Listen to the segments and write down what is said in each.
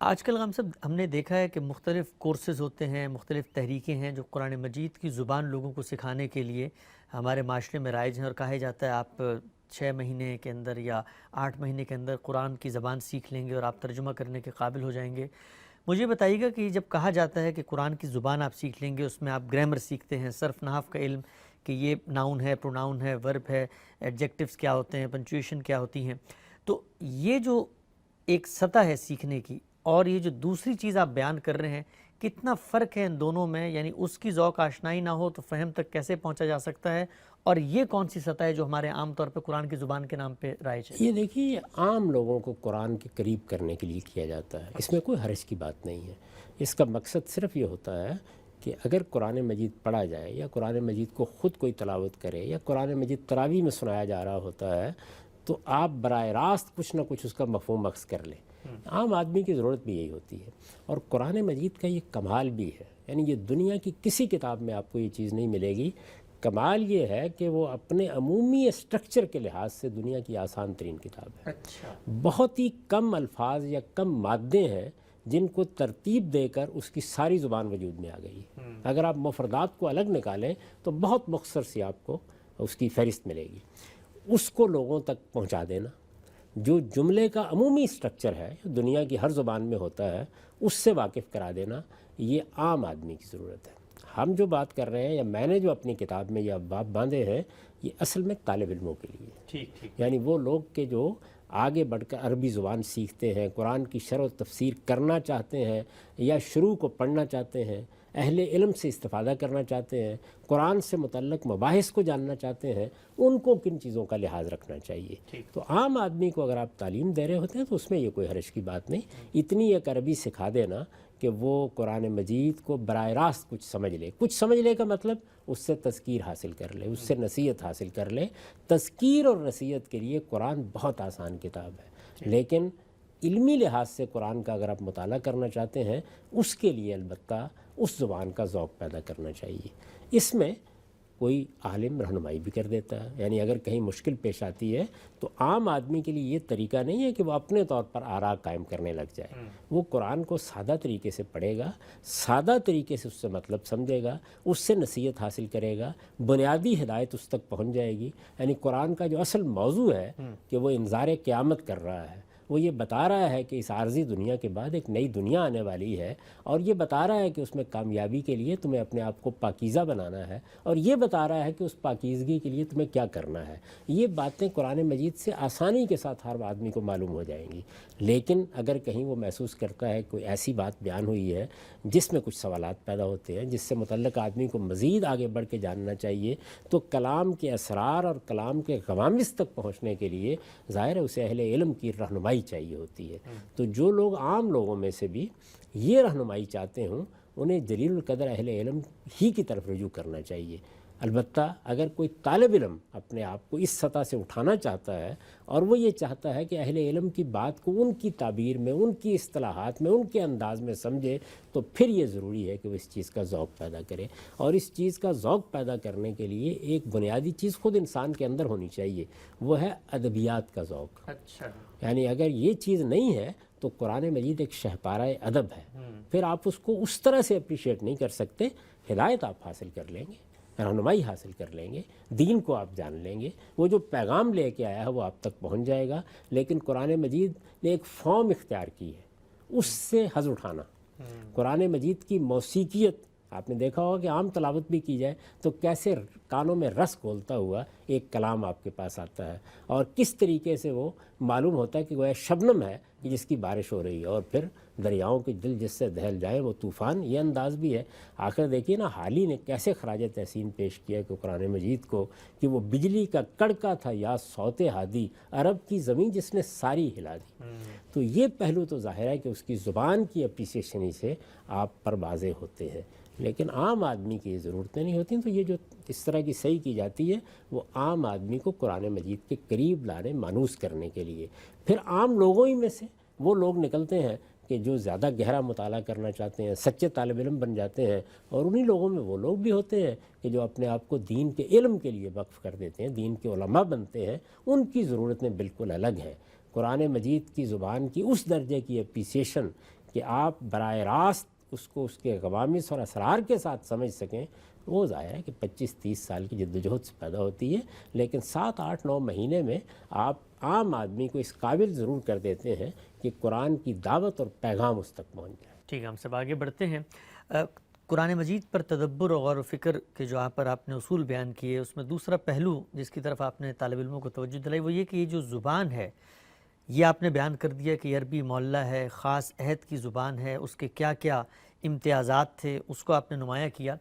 آج کل ہم نے دیکھا ہے کہ مختلف کورسز ہوتے ہیں، مختلف تحریکیں ہیں جو قرآن مجید کی زبان لوگوں کو سکھانے کے لیے ہمارے معاشرے میں رائج ہیں، اور کہا جاتا ہے آپ 6 مہینے کے اندر یا 8 مہینے کے اندر قرآن کی زبان سیکھ لیں گے اور آپ ترجمہ کرنے کے قابل ہو جائیں گے۔ مجھے بتائیے گا کہ جب کہا جاتا ہے کہ قرآن کی زبان آپ سیکھ لیں گے، اس میں آپ گرامر سیکھتے ہیں، صرف نحو کا علم کہ یہ ناؤن ہے، پروناؤن ہے، ورب ہے، ایڈجیکٹیوز کیا ہوتے ہیں، پنچویشن کیا ہوتی ہیں، تو یہ جو ایک سطح ہے سیکھنے کی اور یہ جو دوسری چیز آپ بیان کر رہے ہیں، کتنا فرق ہے ان دونوں میں؟ یعنی اس کی ذوق آشنائی نہ ہو تو فہم تک کیسے پہنچا جا سکتا ہے؟ اور یہ کون سی سطح ہے جو ہمارے عام طور پہ قرآن کی زبان کے نام پہ رائج ہے؟ یہ دیکھیے، یہ عام لوگوں کو قرآن کے قریب کرنے کے لیے کیا جاتا ہے، اس میں کوئی حرج کی بات نہیں ہے۔ اس کا مقصد صرف یہ ہوتا ہے کہ اگر قرآن مجید پڑھا جائے یا قرآن مجید کو خود کوئی تلاوت کرے یا قرآن مجید تراویح میں سنایا جا رہا ہوتا ہے تو آپ براہ راست کچھ نہ کچھ اس کا مفہوم اخذ کر لیں۔ عام آدمی کی ضرورت بھی یہی ہوتی ہے، اور قرآن مجید کا یہ کمال بھی ہے، یعنی یہ دنیا کی کسی کتاب میں آپ کو یہ چیز نہیں ملے گی۔ کمال یہ ہے کہ وہ اپنے عمومی اسٹرکچر کے لحاظ سے دنیا کی آسان ترین کتاب ہے۔ اچھا، بہت ہی کم الفاظ یا کم مادے ہیں جن کو ترتیب دے کر اس کی ساری زبان وجود میں آ گئی ہے۔ اگر آپ مفردات کو الگ نکالیں تو بہت مختصر سی آپ کو اس کی فہرست ملے گی۔ اس کو لوگوں تک پہنچا دینا، جو جملے کا عمومی اسٹرکچر ہے دنیا کی ہر زبان میں ہوتا ہے، اس سے واقف کرا دینا، یہ عام آدمی کی ضرورت ہے۔ ہم جو بات کر رہے ہیں یا میں نے جو اپنی کتاب میں یہ ابواب باندھے ہیں، یہ اصل میں طالب علموں کے لیے، ٹھیک، یعنی وہ لوگ کہ جو آگے بڑھ کر عربی زبان سیکھتے ہیں، قرآن کی شرح و تفسیر کرنا چاہتے ہیں یا شروع کو پڑھنا چاہتے ہیں، اہل علم سے استفادہ کرنا چاہتے ہیں، قرآن سے متعلق مباحث کو جاننا چاہتے ہیں، ان کو کن چیزوں کا لحاظ رکھنا چاہیے۔ تو عام آدمی کو اگر آپ تعلیم دے رہے ہوتے ہیں تو اس میں یہ کوئی حرج کی بات نہیں۔ اتنی ایک عربی سکھا دینا کہ وہ قرآن مجید کو براہ راست کچھ سمجھ لے۔ کچھ سمجھ لے کا مطلب اس سے تذکیر حاصل کر لے، اس سے نصیحت حاصل کر لے۔ تذکیر اور نصیحت کے لیے قرآن بہت آسان کتاب ہے، لیکن علمی لحاظ سے قرآن کا اگر آپ مطالعہ کرنا چاہتے ہیں، اس کے لیے البتہ اس زبان کا ذوق پیدا کرنا چاہیے۔ اس میں کوئی عالم رہنمائی بھی کر دیتا ہے، یعنی اگر کہیں مشکل پیش آتی ہے تو عام آدمی کے لیے یہ طریقہ نہیں ہے کہ وہ اپنے طور پر آراء قائم کرنے لگ جائے۔ وہ قرآن کو سادہ طریقے سے پڑھے گا، سادہ طریقے سے اس سے مطلب سمجھے گا، اس سے نصیحت حاصل کرے گا، بنیادی ہدایت اس تک پہنچ جائے گی۔ یعنی قرآن کا جو اصل موضوع ہے کہ وہ انذار قیامت کر رہا ہے، وہ یہ بتا رہا ہے کہ اس عارضی دنیا کے بعد ایک نئی دنیا آنے والی ہے، اور یہ بتا رہا ہے کہ اس میں کامیابی کے لیے تمہیں اپنے آپ کو پاکیزہ بنانا ہے، اور یہ بتا رہا ہے کہ اس پاکیزگی کے لیے تمہیں کیا کرنا ہے۔ یہ باتیں قرآن مجید سے آسانی کے ساتھ ہر آدمی کو معلوم ہو جائیں گی۔ لیکن اگر کہیں وہ محسوس کرتا ہے کوئی ایسی بات بیان ہوئی ہے جس میں کچھ سوالات پیدا ہوتے ہیں، جس سے متعلق آدمی کو مزید آگے بڑھ کے جاننا چاہیے، تو کلام کے اسرار اور کلام کے غوامض تک پہنچنے کے لیے ظاہر ہے اسے اہل علم کی رہنمائی چاہیے ہوتی ہے۔ تو جو لوگ عام لوگوں میں سے بھی یہ رہنمائی چاہتے ہوں، انہیں جلیل القدر اہل علم ہی کی طرف رجوع کرنا چاہیے۔ البتہ اگر کوئی طالب علم اپنے آپ کو اس سطح سے اٹھانا چاہتا ہے اور وہ یہ چاہتا ہے کہ اہل علم کی بات کو ان کی تعبیر میں، ان کی اصطلاحات میں، ان کے انداز میں سمجھے، تو پھر یہ ضروری ہے کہ وہ اس چیز کا ذوق پیدا کرے۔ اور اس چیز کا ذوق پیدا کرنے کے لیے ایک بنیادی چیز خود انسان کے اندر ہونی چاہیے، وہ ہے ادبیات کا ذوق۔ اچھا، یعنی اگر یہ چیز نہیں ہے تو قرآن مجید ایک شہپارہ ادب ہے، پھر آپ اس کو اس طرح سے اپریشیٹ نہیں کر سکتے۔ ہدایت آپ حاصل کر لیں گے، رہنمائی حاصل کر لیں گے، دین کو آپ جان لیں گے، وہ جو پیغام لے کے آیا ہے وہ آپ تک پہنچ جائے گا۔ لیکن قرآن مجید نے ایک فارم اختیار کی ہے، اس سے حظ اٹھانا۔ قرآن مجید کی موسیقیت آپ نے دیکھا ہوگا کہ عام تلاوت بھی کی جائے تو کیسے کانوں میں رس گھولتا ہوا ایک کلام آپ کے پاس آتا ہے، اور کس طریقے سے وہ معلوم ہوتا ہے کہ وہ شبنم ہے کہ جس کی بارش ہو رہی ہے، اور پھر دریاؤں کے دل جس سے دہل جائے وہ طوفان، یہ انداز بھی ہے۔ آخر دیکھیے نا، حالی نے کیسے خراج تحسین پیش کیا کہ قرآن مجید کو، کہ وہ بجلی کا کڑکا تھا یا صوت ہادی، عرب کی زمین جس نے ساری ہلا دی۔ تو یہ پہلو تو ظاہر ہے کہ اس کی زبان کی اپریسیشن سے آپ پر واضح ہوتے ہیں، لیکن عام آدمی کی یہ ضرورتیں نہیں ہوتی۔ تو یہ جو اس طرح کی صحیح کی جاتی ہے وہ عام آدمی کو قرآن مجید کے قریب لانے، مانوس کرنے کے لیے۔ پھر عام لوگوں ہی میں سے وہ لوگ نکلتے ہیں کہ جو زیادہ گہرا مطالعہ کرنا چاہتے ہیں، سچے طالب علم بن جاتے ہیں، اور انہی لوگوں میں وہ لوگ بھی ہوتے ہیں کہ جو اپنے آپ کو دین کے علم کے لیے وقف کر دیتے ہیں، دین کے علماء بنتے ہیں۔ ان کی ضرورتیں بالکل الگ ہیں۔ قرآن مجید کی زبان کی اس درجے کی اپریسیشن کہ آپ براہ راست اس کو اس کے غوامض اور اسرار کے ساتھ سمجھ سکیں، وہ ظاہر ہے کہ 25-30 سال کی جدوجہد سے پیدا ہوتی ہے، لیکن 7-8-9 مہینے میں آپ عام آدمی کو اس قابل ضرور کر دیتے ہیں کہ قرآن کی دعوت اور پیغام اس تک پہنچ جائے۔ ٹھیک ہے، ہم سب آگے بڑھتے ہیں۔ قرآن مجید پر تدبر اور غور و فکر کے جو آپ نے اصول بیان کیے، اس میں دوسرا پہلو جس کی طرف آپ نے طالب علموں کو توجہ دلائی وہ یہ کہ یہ جو زبان ہے، یہ آپ نے بیان کر دیا کہ یہ عربی معلّہ ہے، خاص عہد کی زبان ہے، اس کے کیا کیا امتیازات تھے، اس کو آپ نے نمایاں کیا۔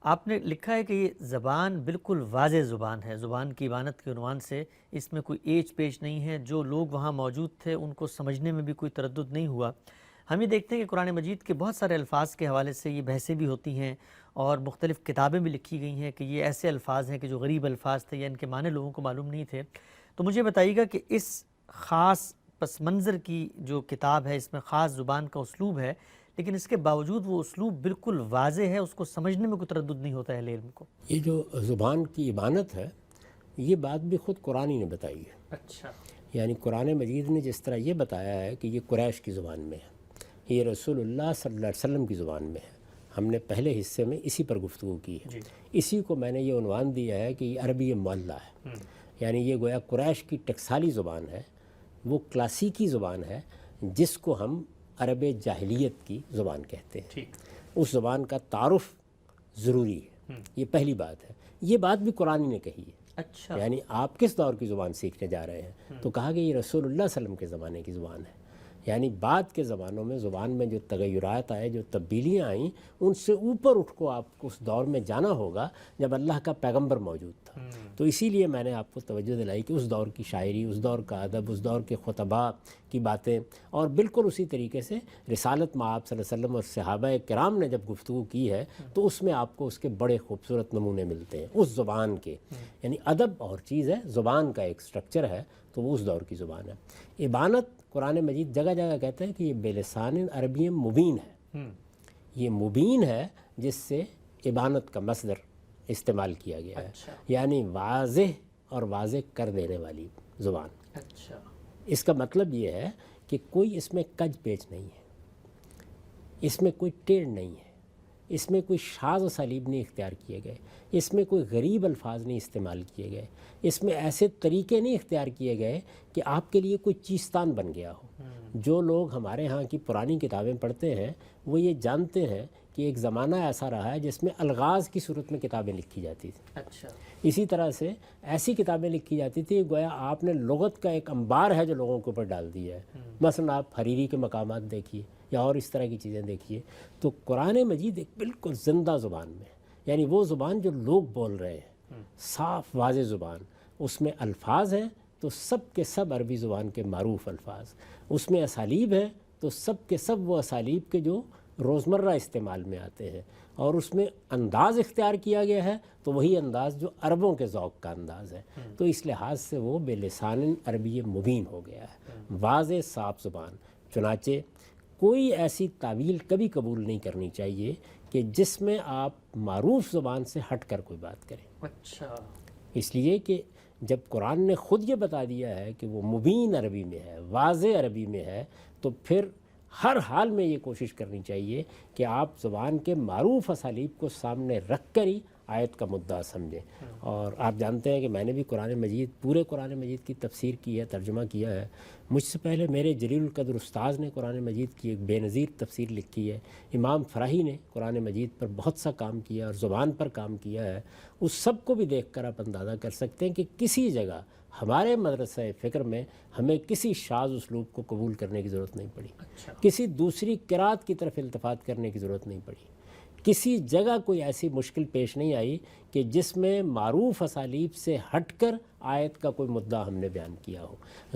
آپ نے لکھا ہے کہ یہ زبان بالکل واضح زبان ہے، زبان کی ابانت کے عنوان سے اس میں کوئی ایچ پیچ نہیں ہے، جو لوگ وہاں موجود تھے ان کو سمجھنے میں بھی کوئی تردد نہیں ہوا۔ ہم یہ دیکھتے ہیں کہ قرآن مجید کے بہت سارے الفاظ کے حوالے سے یہ بحثیں بھی ہوتی ہیں اور مختلف کتابیں بھی لکھی گئی ہیں کہ یہ ایسے الفاظ ہیں کہ جو غریب الفاظ تھے یا ان کے معنی لوگوں کو معلوم نہیں تھے۔ تو مجھے بتائیے گا کہ اس خاص پس منظر کی جو کتاب ہے، اس میں خاص زبان کا اسلوب ہے، لیکن اس کے باوجود وہ اسلوب بالکل واضح ہے، اس کو سمجھنے میں کوئی تردد نہیں ہوتا ہے اہل علم کو۔ یہ جو زبان کی ابانت ہے، یہ بات بھی خود قرآن ہی نے بتائی ہے۔ اچھا، یعنی قرآن مجید نے جس طرح یہ بتایا ہے کہ یہ قریش کی زبان میں ہے، یہ رسول اللہ صلی اللہ علیہ وسلم کی زبان میں ہے، ہم نے پہلے حصے میں اسی پر گفتگو کی ہے۔ اسی کو میں نے یہ عنوان دیا ہے کہ یہ عربی معلّہ ہے، یعنی یہ گویا قریش کی ٹکسالی زبان ہے، وہ کلاسیکی زبان ہے جس کو ہم عرب جاہلیت کی زبان کہتے ہیں۔ اس زبان کا تعارف ضروری ہے، یہ پہلی بات ہے۔ یہ بات بھی قرآن ہی نے کہی ہے۔ اچھا، یعنی آپ کس دور کی زبان سیکھنے جا رہے ہیں؟ تو کہا کہ یہ رسول اللہ صلی اللہ علیہ وسلم کے زمانے کی زبان ہے۔ یعنی بعد کے زمانوں میں زبان میں جو تغیرات آئے، جو تبدیلیاں آئیں، ان سے اوپر اٹھ کو آپ کو اس دور میں جانا ہوگا جب اللہ کا پیغمبر موجود تھا۔ تو اسی لیے میں نے آپ کو توجہ دلائی کہ اس دور کی شاعری، اس دور کا ادب، اس دور کے خطباء کی باتیں، اور بالکل اسی طریقے سے رسالت مآب صلی اللہ علیہ وسلم اور صحابہ کرام نے جب گفتگو کی ہے تو اس میں آپ کو اس کے بڑے خوبصورت نمونے ملتے ہیں اس زبان کے۔ یعنی ادب اور چیز ہے، زبان کا ایک سٹرکچر ہے، تو وہ اس دور کی زبان ہے۔ ابانت قرآن مجید جگہ جگہ کہتا ہے کہ یہ بلسان عربی مبین ہے، یہ مبین ہے جس سے ابانت کا مصدر استعمال کیا گیا ہے، یعنی واضح اور واضح کر دینے والی زبان۔ اچھا، اس کا مطلب یہ ہے کہ کوئی اس میں کج پیچ نہیں ہے، اس میں کوئی ٹیڑھ نہیں ہے، اس میں کوئی شاذ و سلیب نہیں اختیار کیے گئے، اس میں کوئی غریب الفاظ نہیں استعمال کیے گئے، اس میں ایسے طریقے نہیں اختیار کیے گئے کہ آپ کے لیے کوئی چیستان بن گیا ہو۔ جو لوگ ہمارے ہاں کی پرانی کتابیں پڑھتے ہیں وہ یہ جانتے ہیں کہ ایک زمانہ ایسا رہا ہے جس میں الغاز کی صورت میں کتابیں لکھی جاتی تھیں۔ اچھا، اسی طرح سے ایسی کتابیں لکھی جاتی تھی گویا آپ نے لغت کا ایک انبار ہے جو لوگوں کے اوپر ڈال دیا ہے۔ مثلا آپ حریری کے مقامات دیکھیے یا اور اس طرح کی چیزیں دیکھیے، تو قرآن مجید ایک بالکل زندہ زبان میں، یعنی وہ زبان جو لوگ بول رہے ہیں، صاف واضح زبان، اس میں الفاظ ہیں تو سب کے سب عربی زبان کے معروف الفاظ، اس میں اسالیب ہیں تو سب کے سب وہ اسالیب کے جو روزمرہ استعمال میں آتے ہیں، اور اس میں انداز اختیار کیا گیا ہے تو وہی انداز جو عربوں کے ذوق کا انداز ہے، تو اس لحاظ سے وہ بلسان عربی مبین ہو گیا ہے، واضح صاف زبان۔ چنانچہ کوئی ایسی تعویل کبھی قبول نہیں کرنی چاہیے کہ جس میں آپ معروف زبان سے ہٹ کر کوئی بات کریں۔ اچھا، اس لیے کہ جب قرآن نے خود یہ بتا دیا ہے کہ وہ مبین عربی میں ہے، واضح عربی میں ہے، تو پھر ہر حال میں یہ کوشش کرنی چاہیے کہ آپ زبان کے معروف اسالیب کو سامنے رکھ کر ہی آیت کا مدعا سمجھیں۔ اور آپ جانتے ہیں کہ میں نے بھی پورے قرآن مجید کی تفسیر کی ہے، ترجمہ کیا ہے۔ مجھ سے پہلے میرے جلیل القدر استاذ نے قرآن مجید کی ایک بے نظیر تفسیر لکھی ہے، امام فراہی نے قرآن مجید پر بہت سا کام کیا اور زبان پر کام کیا ہے۔ اس سب کو بھی دیکھ کر آپ اندازہ کر سکتے ہیں کہ کسی جگہ ہمارے مدرسہ فکر میں ہمیں کسی شاذ اسلوب کو قبول کرنے کی ضرورت نہیں پڑی، کسی دوسری قرات کی طرف التفات کرنے کی ضرورت نہیں پڑی، کسی جگہ کوئی ایسی مشکل پیش نہیں آئی کہ جس میں معروف اسالیب سے ہٹ کر آیت کا کوئی مدعا ہم نے بیان کیا ہو۔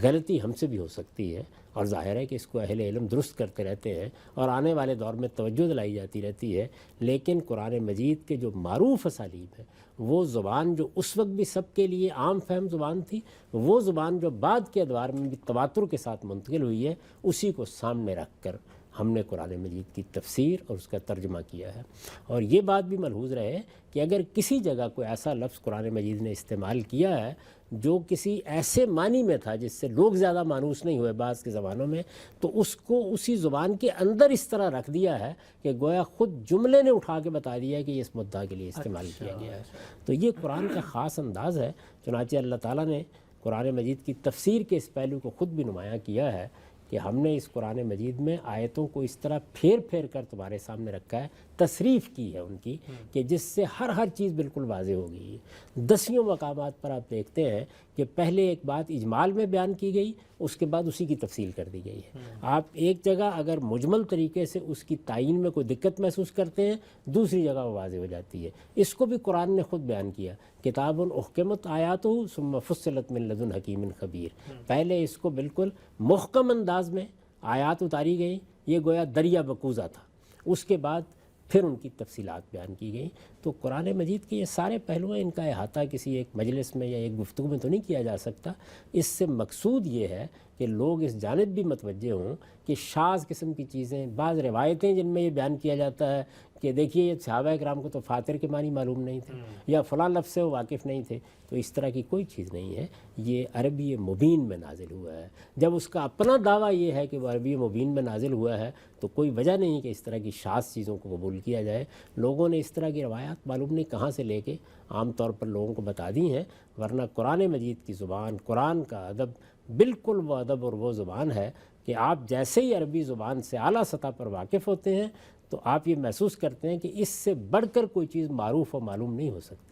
غلطی ہم سے بھی ہو سکتی ہے اور ظاہر ہے کہ اس کو اہل علم درست کرتے رہتے ہیں اور آنے والے دور میں توجہ دلائی جاتی رہتی ہے، لیکن قرآن مجید کے جو معروف اسالیب ہیں، وہ زبان جو اس وقت بھی سب کے لیے عام فہم زبان تھی، وہ زبان جو بعد کے ادوار میں بھی تواتر کے ساتھ منتقل ہوئی ہے، اسی کو سامنے رکھ کر ہم نے قرآن مجید کی تفسیر اور اس کا ترجمہ کیا ہے۔ اور یہ بات بھی ملحوظ رہے کہ اگر کسی جگہ کوئی ایسا لفظ قرآن مجید نے استعمال کیا ہے جو کسی ایسے معنی میں تھا جس سے لوگ زیادہ مانوس نہیں ہوئے بعض کے زمانوں میں، تو اس کو اسی زبان کے اندر اس طرح رکھ دیا ہے کہ گویا خود جملے نے اٹھا کے بتا دیا ہے کہ یہ اس مدعا کے لیے استعمال کیا گیا ہے۔ تو یہ قرآن کا خاص انداز ہے۔ چنانچہ اللہ تعالیٰ نے قرآن مجید کی تفسیر کے اس پہلو کو خود بھی نمایاں کیا ہے کہ ہم نے اس قرآن مجید میں آیتوں کو اس طرح پھیر پھیر کر تمہارے سامنے رکھا ہے، تصریف کی ہے ان کی، کہ جس سے ہر چیز بالکل واضح ہو گئی ہے۔ 10 مقامات پر آپ دیکھتے ہیں کہ پہلے ایک بات اجمال میں بیان کی گئی، اس کے بعد اسی کی تفصیل کر دی گئی ہے۔ آپ ایک جگہ اگر مجمل طریقے سے اس کی تعین میں کوئی دقت محسوس کرتے ہیں، دوسری جگہ وہ واضح ہو جاتی ہے۔ اس کو بھی قرآن نے خود بیان کیا، کتاب احکمت آیاتہ ثم فصلت من لدن حکیم خبیر۔ پہلے اس کو بالکل محکم انداز میں آیات اتاری گئی، یہ گویا دریا بکوزہ تھا، اس کے بعد پھر ان کی تفصیلات بیان کی گئیں۔ تو قرآن مجید کے یہ سارے پہلو ہیں، ان کا احاطہ کسی ایک مجلس میں یا ایک گفتگو میں تو نہیں کیا جا سکتا۔ اس سے مقصود یہ ہے کہ لوگ اس جانب بھی متوجہ ہوں کہ شاذ قسم کی چیزیں، بعض روایتیں جن میں یہ بیان کیا جاتا ہے کہ دیکھیے یہ صحابہ کرام کو تو فاتر کے معنی معلوم نہیں تھے یا فلاں لفظ سے وہ واقف نہیں تھے، تو اس طرح کی کوئی چیز نہیں ہے۔ یہ عربی مبین میں نازل ہوا ہے۔ جب اس کا اپنا دعویٰ یہ ہے کہ وہ عربی مبین میں نازل ہوا ہے تو کوئی وجہ نہیں کہ اس طرح کی شاذ چیزوں کو قبول کیا جائے۔ لوگوں نے اس طرح کی روایات معلوم نہیں کہاں سے لے کے عام طور پر لوگوں کو بتا دی ہیں، ورنہ قرآن مجید کی زبان، قرآن کا ادب بالکل وہ ادب اور وہ زبان ہے کہ آپ جیسے ہی عربی زبان سے اعلیٰ سطح پر واقف ہوتے ہیں تو آپ یہ محسوس کرتے ہیں کہ اس سے بڑھ کر کوئی چیز معروف و معلوم نہیں ہو سکتی۔